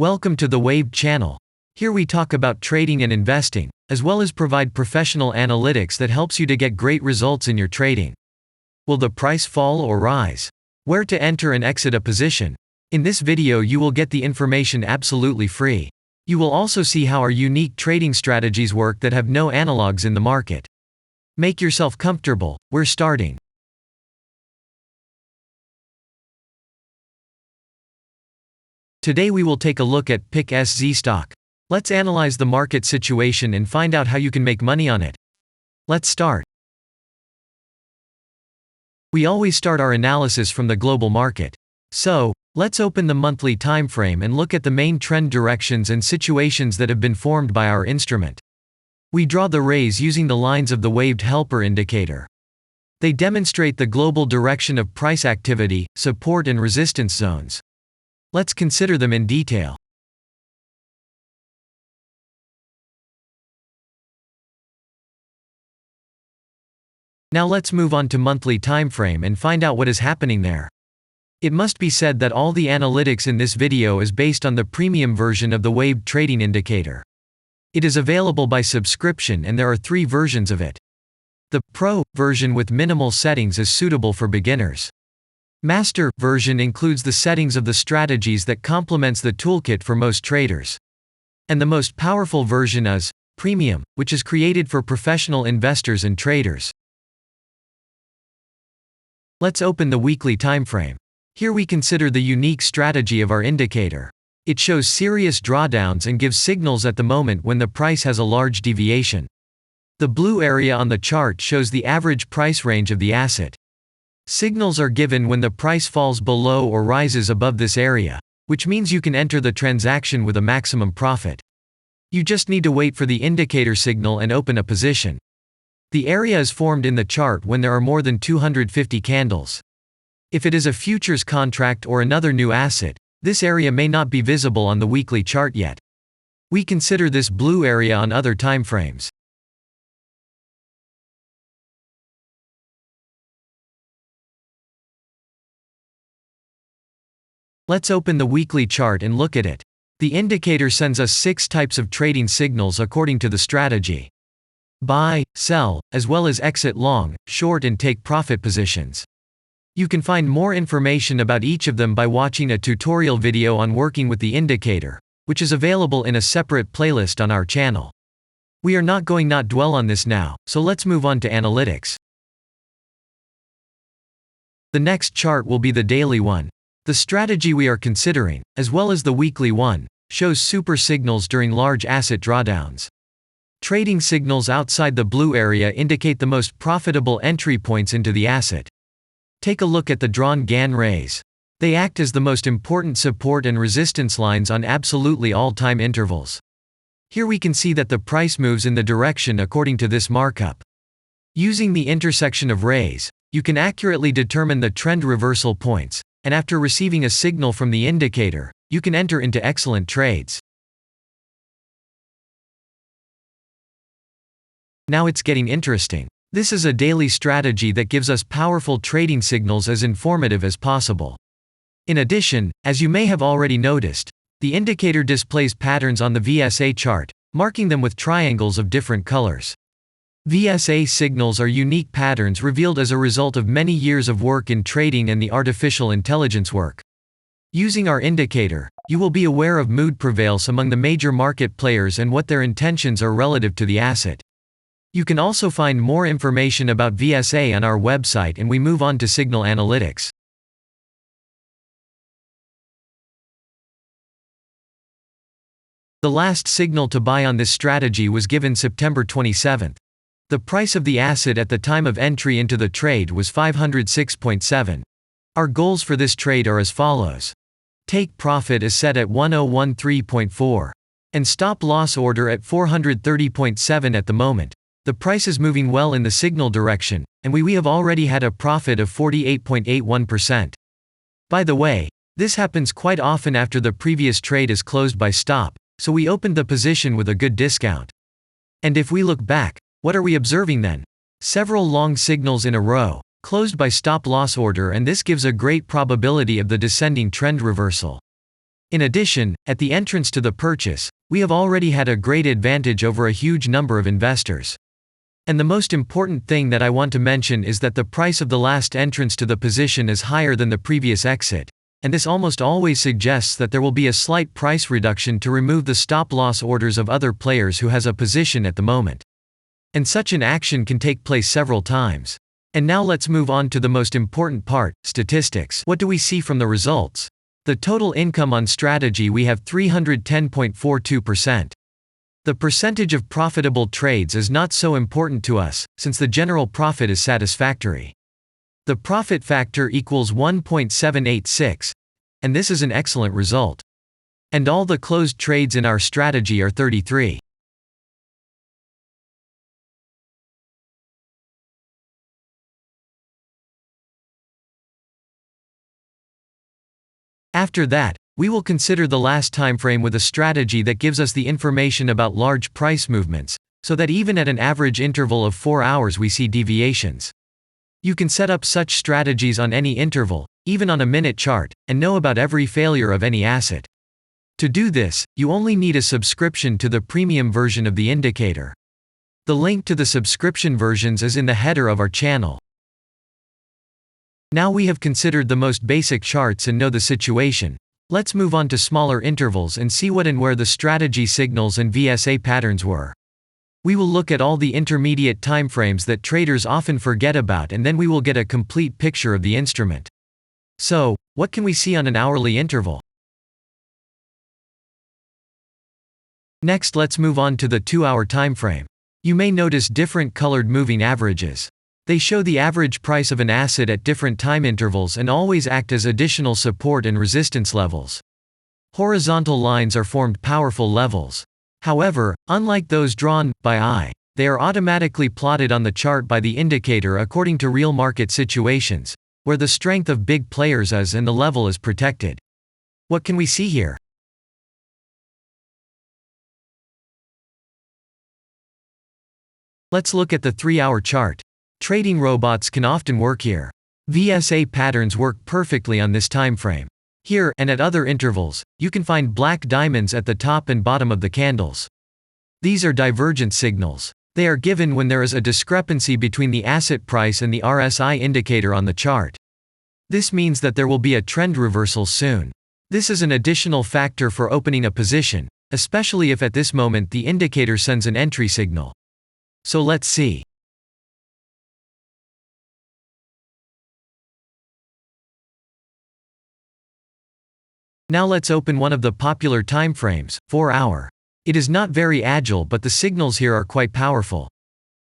Welcome to the Waved channel. Here we talk about trading and investing, as well as provide professional analytics that helps you to get great results in your trading. Will the price fall or rise? Where to enter and exit a position? In this video you will get the information absolutely free. You will also see how our unique trading strategies work that have no analogs in the market. Make yourself comfortable, we're starting. Today we will take a look at PIK SZ stock. Let's analyze the market situation and find out how you can make money on it. Let's start. We always start our analysis from the global market. So, let's open the monthly time frame and look at the main trend directions and situations that have been formed by our instrument. We draw the rays using the lines of the waved helper indicator. They demonstrate the global direction of price activity, support and resistance zones. Let's consider them in detail. Now let's move on to monthly time frame and find out what is happening there. It must be said that all the analytics in this video is based on the premium version of the waved trading indicator. It is available by subscription and there are 3 versions of it. The Pro version with minimal settings is suitable for beginners. Master version includes the settings of the strategies that complements the toolkit for most traders. And the most powerful version is Premium, which is created for professional investors and traders. Let's open the weekly time frame. Here we consider the unique strategy of our indicator. It shows serious drawdowns and gives signals at the moment when the price has a large deviation. The blue area on the chart shows the average price range of the asset. Signals are given when the price falls below or rises above this area, which means you can enter the transaction with a maximum profit. You just need to wait for the indicator signal and open a position. The area is formed in the chart when there are more than 250 candles. If it is a futures contract or another new asset, this area may not be visible on the weekly chart yet. We consider this blue area on other timeframes. Let's open the weekly chart and look at it. The indicator sends us 6 types of trading signals according to the strategy. Buy, sell, as well as exit long, short and take profit positions. You can find more information about each of them by watching a tutorial video on working with the indicator, which is available in a separate playlist on our channel. We are not going to dwell on this now, so let's move on to analytics. The next chart will be the daily one. The strategy we are considering, as well as the weekly one, shows super signals during large asset drawdowns. Trading signals outside the blue area indicate the most profitable entry points into the asset. Take a look at the drawn Gann rays. They act as the most important support and resistance lines on absolutely all time intervals. Here we can see that the price moves in the direction according to this markup. Using the intersection of rays, you can accurately determine the trend reversal points, and after receiving a signal from the indicator, you can enter into excellent trades. Now it's getting interesting. This is a daily strategy that gives us powerful trading signals as informative as possible. In addition, as you may have already noticed, the indicator displays patterns on the VSA chart, marking them with triangles of different colors. VSA signals are unique patterns revealed as a result of many years of work in trading and the artificial intelligence work. Using our indicator, you will be aware of mood prevails among the major market players and what their intentions are relative to the asset. You can also find more information about VSA on our website, and we move on to signal analytics. The last signal to buy on this strategy was given September 27th. The price of the asset at the time of entry into the trade was 506.7. Our goals for this trade are as follows. Take profit is set at 1013.4. And stop loss order at 430.7 at the moment. The price is moving well in the signal direction, and we have already had a profit of 48.81%. By the way, this happens quite often after the previous trade is closed by stop, so we opened the position with a good discount. And if we look back, what are we observing then? Several long signals in a row, closed by stop loss order, and this gives a great probability of the descending trend reversal. In addition, at the entrance to the purchase, we have already had a great advantage over a huge number of investors. And the most important thing that I want to mention is that the price of the last entrance to the position is higher than the previous exit, and this almost always suggests that there will be a slight price reduction to remove the stop-loss orders of other players who has a position at the moment. And such an action can take place several times. And now let's move on to the most important part, statistics. What do we see from the results? The total income on strategy, we have 310.42%. The percentage of profitable trades is not so important to us, since the general profit is satisfactory. The profit factor equals 1.786, and this is an excellent result. And all the closed trades in our strategy are 33. After that, we will consider the last time frame with a strategy that gives us the information about large price movements, so that even at an average interval of 4 hours we see deviations. You can set up such strategies on any interval, even on a minute chart, and know about every failure of any asset. To do this, you only need a subscription to the premium version of the indicator. The link to the subscription versions is in the header of our channel. Now we have considered the most basic charts and know the situation. Let's move on to smaller intervals and see what and where the strategy signals and VSA patterns were. We will look at all the intermediate timeframes that traders often forget about, and then we will get a complete picture of the instrument. So, what can we see on an hourly interval? Next, let's move on to the 2-hour timeframe. You may notice different colored moving averages. They show the average price of an asset at different time intervals and always act as additional support and resistance levels. Horizontal lines are formed powerful levels. However, unlike those drawn by eye, they are automatically plotted on the chart by the indicator according to real market situations, where the strength of big players is and the level is protected. What can we see here? Let's look at the 3-hour chart. Trading robots can often work here. VSA patterns work perfectly on this time frame. Here, and at other intervals, you can find black diamonds at the top and bottom of the candles. These are divergent signals. They are given when there is a discrepancy between the asset price and the RSI indicator on the chart. This means that there will be a trend reversal soon. This is an additional factor for opening a position, especially if at this moment the indicator sends an entry signal. So let's see. Now let's open one of the popular timeframes, 4-hour. It is not very agile, but the signals here are quite powerful.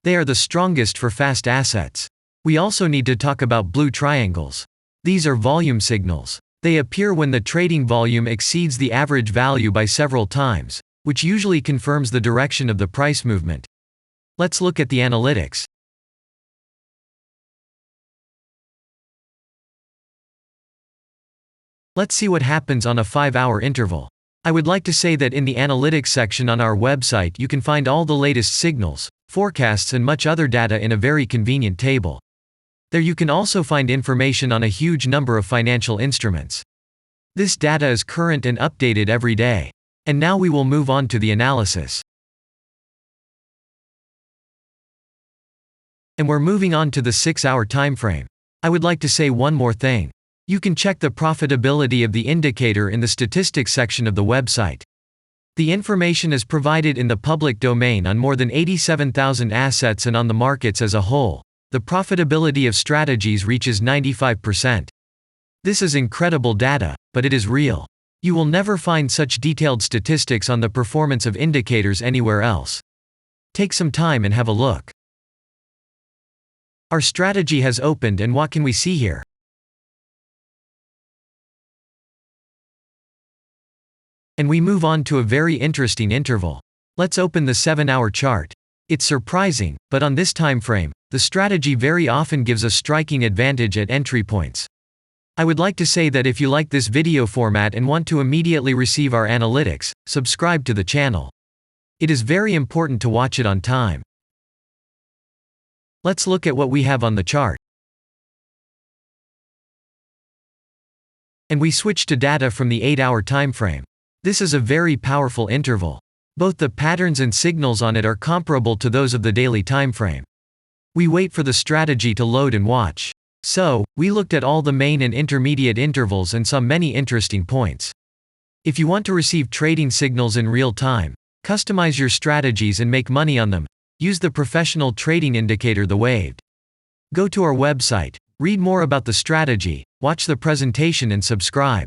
They are the strongest for fast assets. We also need to talk about blue triangles. These are volume signals. They appear when the trading volume exceeds the average value by several times, which usually confirms the direction of the price movement. Let's look at the analytics. Let's see what happens on a 5-hour interval. I would like to say that in the analytics section on our website you can find all the latest signals, forecasts and much other data in a very convenient table. There you can also find information on a huge number of financial instruments. This data is current and updated every day. And now we will move on to the analysis. And we're moving on to the 6-hour timeframe. I would like to say one more thing. You can check the profitability of the indicator in the statistics section of the website. The information is provided in the public domain on more than 87,000 assets and on the markets as a whole. The profitability of strategies reaches 95%. This is incredible data, but it is real. You will never find such detailed statistics on the performance of indicators anywhere else. Take some time and have a look. Our strategy has opened, and what can we see here? And we move on to a very interesting interval. Let's open the 7-hour chart. It's surprising, but on this time frame, the strategy very often gives a striking advantage at entry points. I would like to say that if you like this video format and want to immediately receive our analytics, subscribe to the channel. It is very important to watch it on time. Let's look at what we have on the chart. And we switched to data from the 8-hour timeframe. This is a very powerful interval. Both the patterns and signals on it are comparable to those of the daily timeframe. We wait for the strategy to load and watch. So, we looked at all the main and intermediate intervals and saw many interesting points. If you want to receive trading signals in real time, customize your strategies and make money on them, use the professional trading indicator The Waved. Go to our website, read more about the strategy, watch the presentation and subscribe.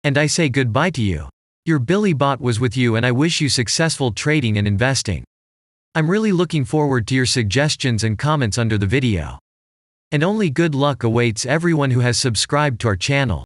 And I say goodbye to you. Your Billy Bot was with you and I wish you successful trading and investing. I'm really looking forward to your suggestions and comments under the video. And only good luck awaits everyone who has subscribed to our channel.